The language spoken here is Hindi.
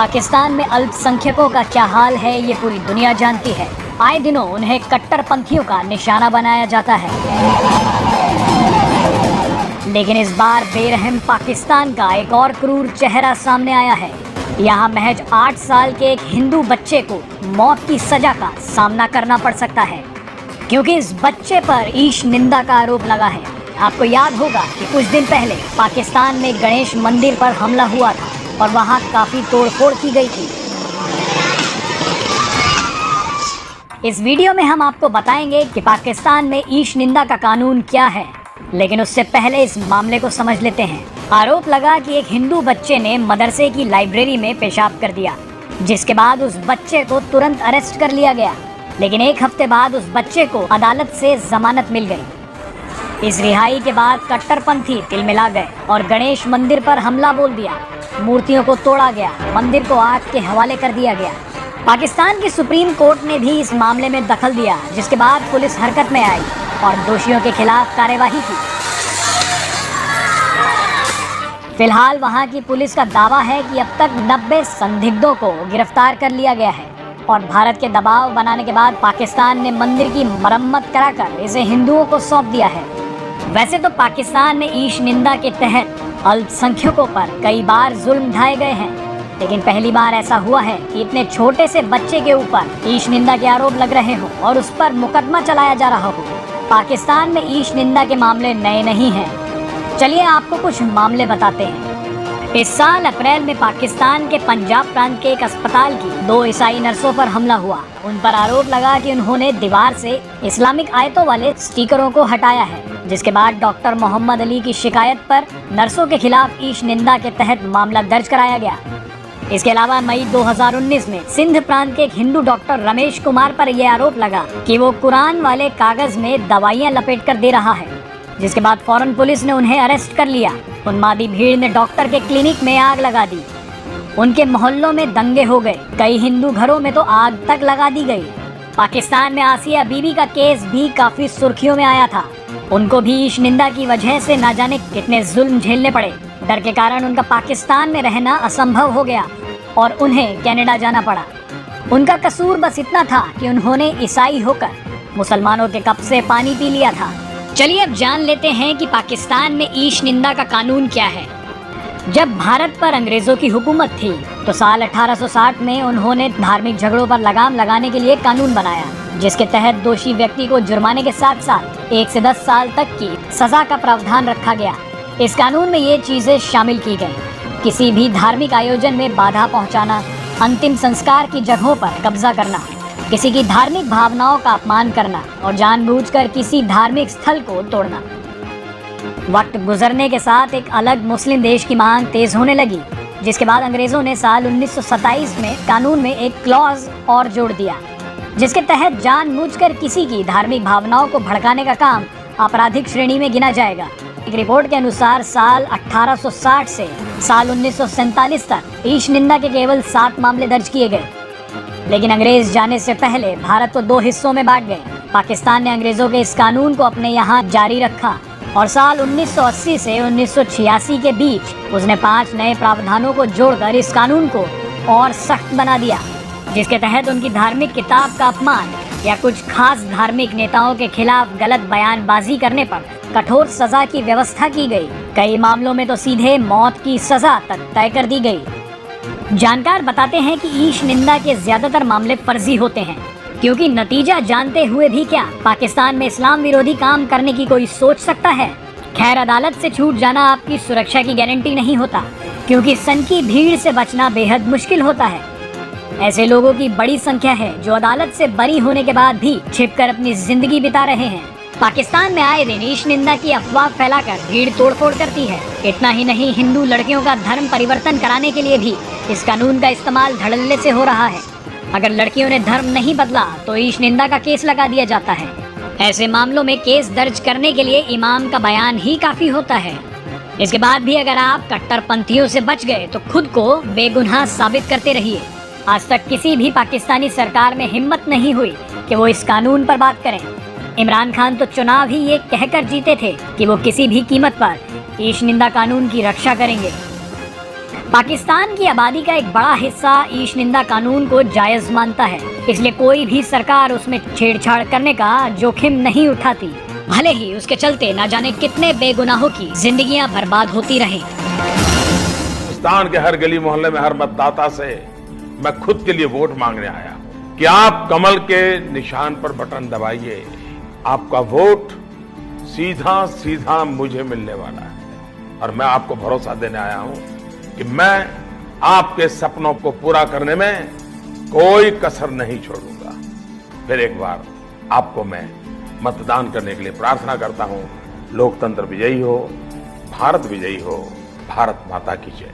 पाकिस्तान में अल्पसंख्यकों का क्या हाल है ये पूरी दुनिया जानती है। आए दिनों उन्हें कट्टरपंथियों का निशाना बनाया जाता है, लेकिन इस बार बेरहम पाकिस्तान का एक और क्रूर चेहरा सामने आया है। यहाँ महज 8 साल के एक हिंदू बच्चे को मौत की सजा का सामना करना पड़ सकता है, क्योंकि इस बच्चे पर ईश निंदा का आरोप लगा है। आपको याद होगा कि कुछ दिन पहले पाकिस्तान में गणेश मंदिर पर हमला हुआ था और वहाँ काफ़ी तोड़फोड़ की गई थी। इस वीडियो में हम आपको बताएंगे कि पाकिस्तान में ईश निंदा का कानून क्या है, लेकिन उससे पहले इस मामले को समझ लेते हैं। आरोप लगा कि एक हिंदू बच्चे ने मदरसे की लाइब्रेरी में पेशाब कर दिया, जिसके बाद उस बच्चे को तुरंत अरेस्ट कर लिया गया, लेकिन एक हफ्ते बाद उस बच्चे को अदालत से जमानत मिल गई। इस रिहाई के बाद कट्टरपंथी तिलमिला गए और गणेश मंदिर पर हमला बोल दिया। मूर्तियों को तोड़ा गया, मंदिर को आग के हवाले कर दिया गया। पाकिस्तान की सुप्रीम कोर्ट ने भी इस मामले में दखल दिया, जिसके बाद पुलिस हरकत में आई और दोषियों के खिलाफ कार्यवाही की। फिलहाल वहां की पुलिस का दावा है कि अब तक 90 संदिग्धों को गिरफ्तार कर लिया गया है और भारत के दबाव बनाने के बाद पाकिस्तान ने मंदिर की मरम्मत कराकर इसे हिंदुओं को सौंप दिया है। वैसे तो पाकिस्तान में ईश निंदा के तहत अल्पसंख्यकों पर कई बार जुल्म ढाए गए हैं, लेकिन पहली बार ऐसा हुआ है कि इतने छोटे से बच्चे के ऊपर ईश निंदा के आरोप लग रहे हों और उस पर मुकदमा चलाया जा रहा हो। पाकिस्तान में ईश निंदा के मामले नए नहीं हैं। चलिए आपको कुछ मामले बताते हैं। इस साल अप्रैल में पाकिस्तान के पंजाब प्रांत के एक अस्पताल की 2 ईसाई नर्सों पर हमला हुआ। उन पर आरोप लगा कि उन्होंने दीवार से इस्लामिक आयतों वाले स्टिकरों को हटाया है, जिसके बाद डॉक्टर मोहम्मद अली की शिकायत पर नर्सों के खिलाफ ईश निंदा के तहत मामला दर्ज कराया गया। इसके अलावा मई 2019 में सिंध प्रांत के एक हिंदू डॉक्टर रमेश कुमार पर यह आरोप लगा कि वो कुरान वाले कागज में दवाइयां लपेट कर दे रहा है, जिसके बाद फौरन पुलिस ने उन्हें अरेस्ट कर लिया। उन्मादी भीड़ ने डॉक्टर के क्लिनिक में आग लगा दी। उनके मोहल्लों में दंगे हो गए, कई हिंदू घरों में तो आग तक लगा दी गई। पाकिस्तान में आसिया बीबी का केस भी काफी सुर्खियों में आया था। उनको भी ईश निंदा की वजह से ना जाने कितने जुल्म झेलने पड़े। डर के कारण उनका पाकिस्तान में रहना असंभव हो गया और उन्हें कनाडा जाना पड़ा। उनका कसूर बस इतना था कि उन्होंने ईसाई होकर मुसलमानों के कप से पानी पी लिया था। चलिए अब जान लेते हैं कि पाकिस्तान में ईश निंदा का कानून क्या है। जब भारत पर अंग्रेजों की हुकूमत थी तो साल 1860 में उन्होंने धार्मिक झगड़ों पर लगाम लगाने के लिए कानून बनाया, जिसके तहत दोषी व्यक्ति को जुर्माने के साथ साथ 1 से 10 साल तक की सजा का प्रावधान रखा गया। इस कानून में ये चीजें शामिल की गई: किसी भी धार्मिक आयोजन में बाधा पहुंचाना, अंतिम संस्कार की जगहों पर कब्जा करना, किसी की धार्मिक भावनाओं का अपमान करना और जानबूझकर किसी धार्मिक स्थल को तोड़ना। वक्त गुजरने के साथ एक अलग मुस्लिम देश की मांग तेज होने लगी, जिसके बाद अंग्रेजों ने साल 1927 में कानून में एक क्लॉज और जोड़ दिया, जिसके तहत जानबूझकर किसी की धार्मिक भावनाओं को भड़काने का काम आपराधिक श्रेणी में गिना जाएगा। एक रिपोर्ट के अनुसार साल 1860 से साल 1947 तक ईश निंदा के केवल 7 मामले दर्ज किए गए, लेकिन अंग्रेज जाने से पहले भारत को 2 हिस्सों में बांट गए। पाकिस्तान ने अंग्रेजों के इस कानून को अपने यहाँ जारी रखा और साल 1980 से 1986 के बीच उसने 5 नए प्रावधानों को जोड़कर इस कानून को और सख्त बना दिया, जिसके तहत उनकी धार्मिक किताब का अपमान या कुछ खास धार्मिक नेताओं के खिलाफ गलत बयानबाजी करने पर कठोर सजा की व्यवस्था की गई। कई मामलों में तो सीधे मौत की सजा तक तय कर दी गई। जानकार बताते हैं कि ईश निंदा के ज्यादातर मामले फर्जी होते हैं, क्योंकि नतीजा जानते हुए भी क्या पाकिस्तान में इस्लाम विरोधी काम करने की कोई सोच सकता है। खैर, अदालत से छूट जाना आपकी सुरक्षा की गारंटी नहीं होता, क्योंकि सन की भीड़ से बचना बेहद मुश्किल होता है। ऐसे लोगों की बड़ी संख्या है जो अदालत से बरी होने के बाद भी छिपकर अपनी जिंदगी बिता रहे हैं। पाकिस्तान में आए दिन ईश निंदा की अफवाह फैलाकर भीड़ तोड़फोड़ करती है। इतना ही नहीं, हिंदू लड़कियों का धर्म परिवर्तन कराने के लिए भी इस कानून का इस्तेमाल धड़ल्ले से हो रहा है। अगर लड़कियों ने धर्म नहीं बदला तो ईश निंदा का केस लगा दिया जाता है। ऐसे मामलों में केस दर्ज करने के लिए इमाम का बयान ही काफी होता है। इसके बाद भी अगर आप कट्टरपंथियों से बच गए तो खुद को बेगुनाह साबित करते रहिए। आज तक किसी भी पाकिस्तानी सरकार में हिम्मत नहीं हुई कि वो इस कानून पर बात करें। इमरान खान तो चुनाव ही ये कहकर जीते थे कि वो किसी भी कीमत पर ईश निंदा कानून की रक्षा करेंगे। पाकिस्तान की आबादी का एक बड़ा हिस्सा ईश निंदा कानून को जायज मानता है, इसलिए कोई भी सरकार उसमें छेड़छाड़ करने का जोखिम नहीं उठाती, भले ही उसके चलते न जाने कितने बेगुनाहों की जिंदगियां बर्बाद होती रहें। पाकिस्तान के हर गली मोहल्ले में हर मतदाता से मैं खुद के लिए वोट मांगने आया हूं कि आप कमल के निशान पर बटन दबाइए। आपका वोट सीधा सीधा मुझे मिलने वाला है और मैं आपको भरोसा देने आया हूं कि मैं आपके सपनों को पूरा करने में कोई कसर नहीं छोड़ूंगा। फिर एक बार आपको मैं मतदान करने के लिए प्रार्थना करता हूं। लोकतंत्र विजयी हो, भारत विजयी हो, भारत माता की जय।